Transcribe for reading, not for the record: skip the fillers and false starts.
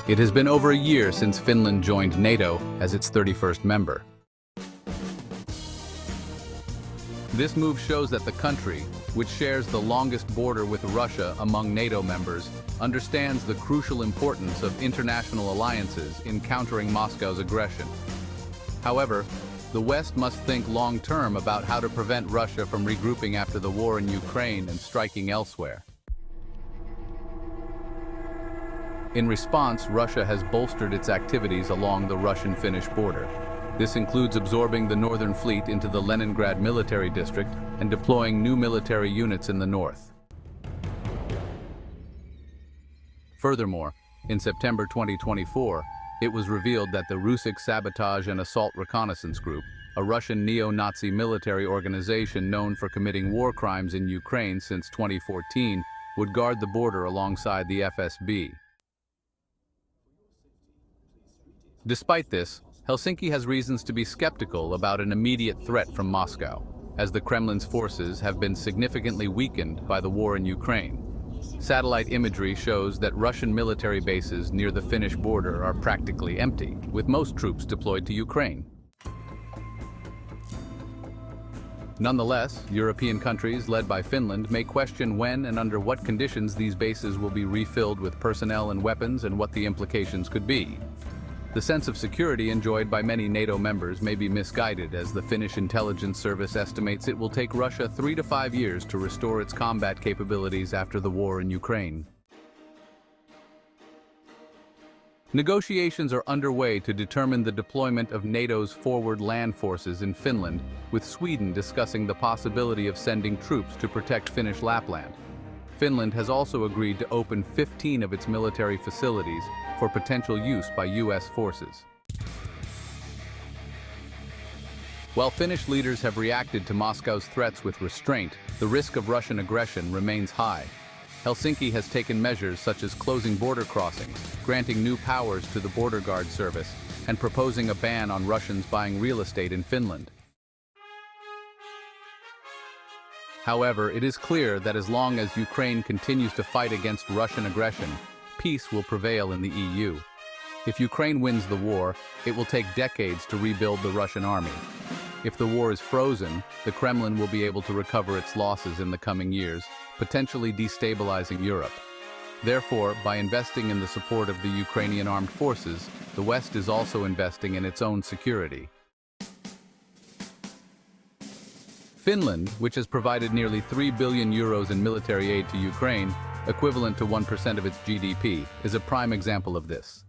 It has been over a year since Finland joined NATO as its 31st member. This move shows that the country, which shares the longest border with Russia among NATO members, understands the crucial importance of international alliances in countering Moscow's aggression. However, the West must think long-term about how to prevent Russia from regrouping after the war in Ukraine and striking elsewhere. In response, Russia has bolstered its activities along the Russian-Finnish border. This includes absorbing the Northern Fleet into the Leningrad military district and deploying new military units in the north. Furthermore, in September 2024, it was revealed that the Rusik Sabotage and Assault Reconnaissance Group, a Russian neo-Nazi military organization known for committing war crimes in Ukraine since 2014, would guard the border alongside the FSB. Despite this, Helsinki has reasons to be skeptical about an immediate threat from Moscow, as the Kremlin's forces have been significantly weakened by the war in Ukraine. Satellite imagery shows that Russian military bases near the Finnish border are practically empty, with most troops deployed to Ukraine. Nonetheless, European countries led by Finland may question when and under what conditions these bases will be refilled with personnel and weapons and what the implications could be. The sense of security enjoyed by many NATO members may be misguided, as the Finnish intelligence service estimates it will take Russia 3 to 5 years to restore its combat capabilities after the war in Ukraine. Negotiations are underway to determine the deployment of NATO's forward land forces in Finland, with Sweden discussing the possibility of sending troops to protect Finnish Lapland. Finland has also agreed to open 15 of its military facilities for potential use by U.S. forces. While Finnish leaders have reacted to Moscow's threats with restraint, the risk of Russian aggression remains high. Helsinki has taken measures such as closing border crossings, granting new powers to the border guard service, and proposing a ban on Russians buying real estate in Finland. However, it is clear that as long as Ukraine continues to fight against Russian aggression, peace will prevail in the EU. If Ukraine wins the war, it will take decades to rebuild the Russian army. If the war is frozen, the Kremlin will be able to recover its losses in the coming years, potentially destabilizing Europe. Therefore, by investing in the support of the Ukrainian armed forces, the West is also investing in its own security. Finland, which has provided nearly €3 billion in military aid to Ukraine, equivalent to 1% of its GDP, is a prime example of this.